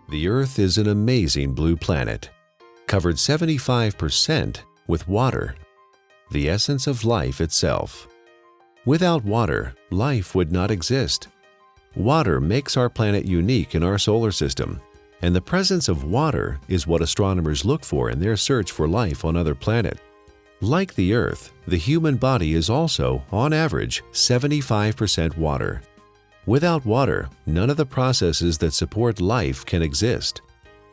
The Earth is an amazing blue planet, covered 75% with water, the essence of life itself. Without water, life would not exist. Water makes our planet unique in our solar system, and the presence of water is what astronomers look for in their search for life on other planets. Like the Earth, the human body is also, on average, 75% water. Without water, none of the processes that support life can exist.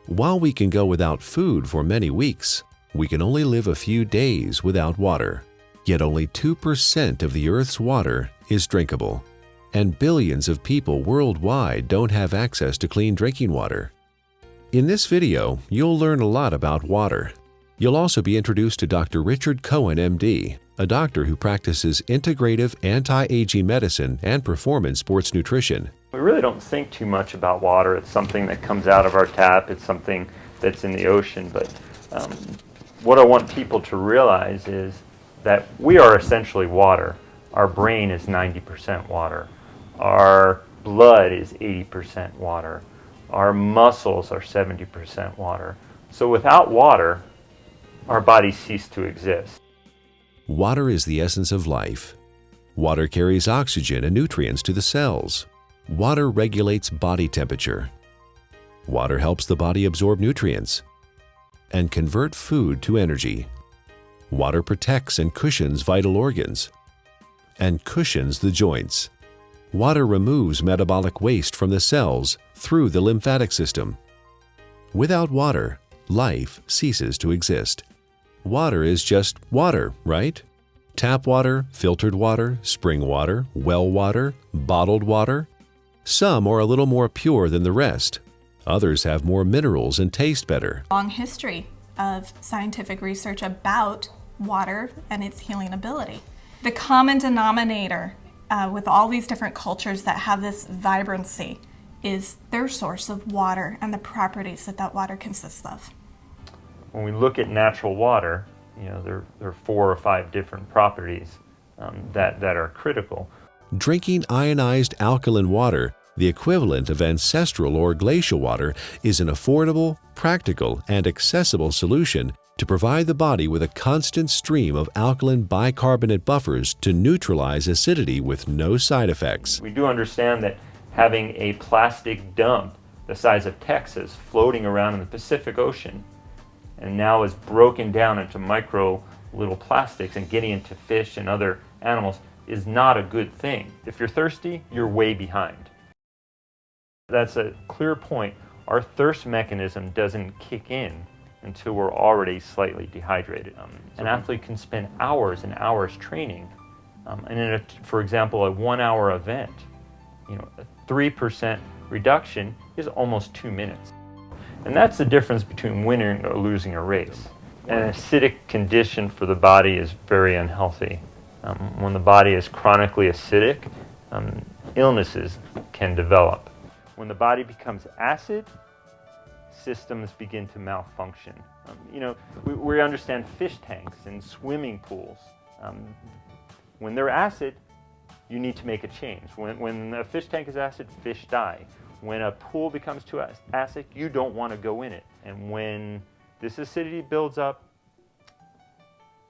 While we can go without food for many weeks, we can only live a few days without water. Yet only 2% of the Earth's water is drinkable, and billions of people worldwide don't have access to clean drinking water. In this video, you'll learn a lot about water. You'll also be introduced to Dr. Richard Cohen, MD, a doctor who practices integrative anti-aging medicine and performance sports nutrition. We really don't think too much about water. It's something that comes out of our tap. It's something that's in the ocean. But what I want people to realize is that we are essentially water. Our brain is 90% water. Our blood is 80% water. Our muscles are 70% water. So without water, our bodies cease to exist. Water is the essence of life. Water carries oxygen and nutrients to the cells. Water regulates body temperature. Water helps the body absorb nutrients and convert food to energy. Water protects and cushions vital organs and cushions the joints. Water removes metabolic waste from the cells through the lymphatic system. Without water, life ceases to exist. Water is just water, right? Tap water, filtered water, spring water, well water, bottled water. Some are a little more pure than the rest. Others have more minerals and taste better. Long history of scientific research about water and its healing ability. The common denominator with all these different cultures that have this vibrancy is their source of water and the properties that that water consists of. When we look at natural water, there are 4 or 5 different properties that are critical. Drinking ionized alkaline water, the equivalent of ancestral or glacial water, is an affordable, practical, and accessible solution to provide the body with a constant stream of alkaline bicarbonate buffers to neutralize acidity with no side effects. We do understand that having a plastic dump the size of Texas floating around in the Pacific Ocean and now is broken down into micro little plastics and getting into fish and other animals is not a good thing. If you're thirsty, you're way behind. That's a clear point. Our thirst mechanism doesn't kick in until we're already slightly dehydrated. An athlete can spend hours and hours training, and for example, a 1-hour event, a 3% reduction is almost 2 minutes. And that's the difference between winning or losing a race. An acidic condition for the body is very unhealthy. When the body is chronically acidic, illnesses can develop. When the body becomes acid, systems begin to malfunction. We understand fish tanks and swimming pools. When they're acid, you need to make a change. When a fish tank is acid, fish die. When a pool becomes too acid, you don't want to go in it. And when this acidity builds up,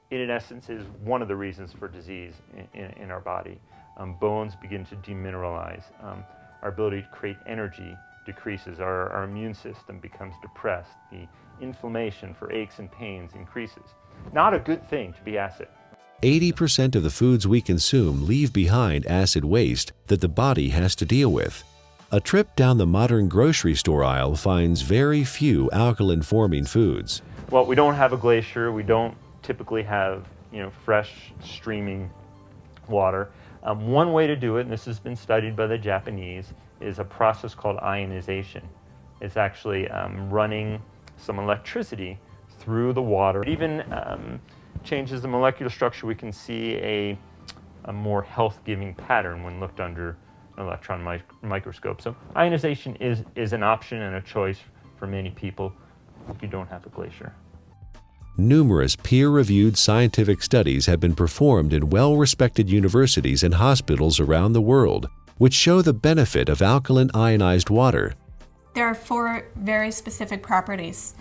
it in essence is one of the reasons for disease in our body. Bones begin to demineralize. Our ability to create energy decreases. Our immune system becomes depressed. The inflammation for aches and pains increases. Not a good thing to be acid. 80% of the foods we consume leave behind acid waste that the body has to deal with. A trip down the modern grocery store aisle finds very few alkaline-forming foods. Well, we don't have a glacier. We don't typically have, fresh streaming water. One way to do it, and this has been studied by the Japanese, is a process called ionization. It's actually running some electricity through the water. It even changes the molecular structure. We can see a more health-giving pattern when looked under an electron microscope. So ionization is an option and a choice for many people if you don't have a glacier. Numerous peer-reviewed scientific studies have been performed in well-respected universities and hospitals around the world which show the benefit of alkaline ionized water. There are 4 very specific properties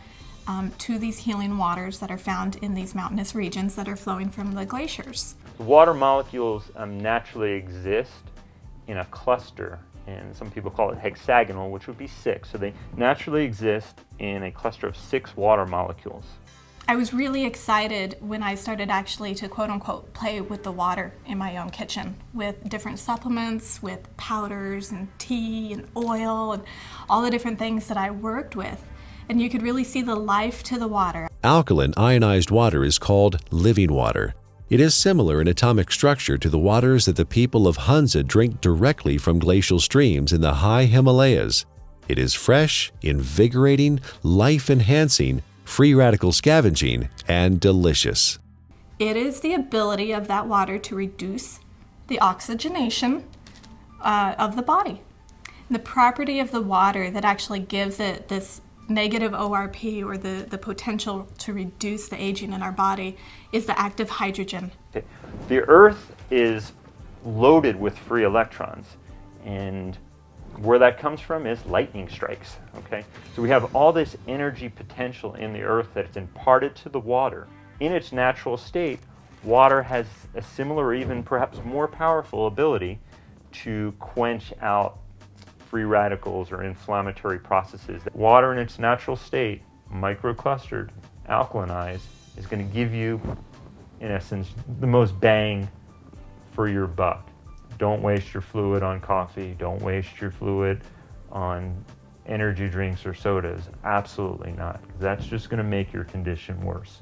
to these healing waters that are found in these mountainous regions that are flowing from the glaciers. Water molecules naturally exist in a cluster, and some people call it hexagonal, which would be 6. So they naturally exist in a cluster of 6 water molecules. I was really excited when I started actually to quote-unquote play with the water in my own kitchen with different supplements, with powders and tea and oil and all the different things that I worked with. And you could really see the life to the water. Alkaline ionized water is called living water. It is similar in atomic structure to the waters that the people of Hunza drink directly from glacial streams in the high Himalayas. It is fresh, invigorating, life-enhancing, free radical scavenging, and delicious. It is the ability of that water to reduce the oxygenation of the body. And the property of the water that actually gives it this negative ORP, or the potential to reduce the aging in our body, is the active hydrogen. The Earth is loaded with free electrons, and where that comes from is lightning strikes, okay? So we have all this energy potential in the Earth that's imparted to the water. In its natural state, water has a similar, or even perhaps more powerful ability to quench out free radicals or inflammatory processes. Water in its natural state, microclustered, alkalinized, is going to give you, in essence, the most bang for your buck. Don't waste your fluid on coffee. Don't waste your fluid on energy drinks or sodas. Absolutely not. That's just going to make your condition worse.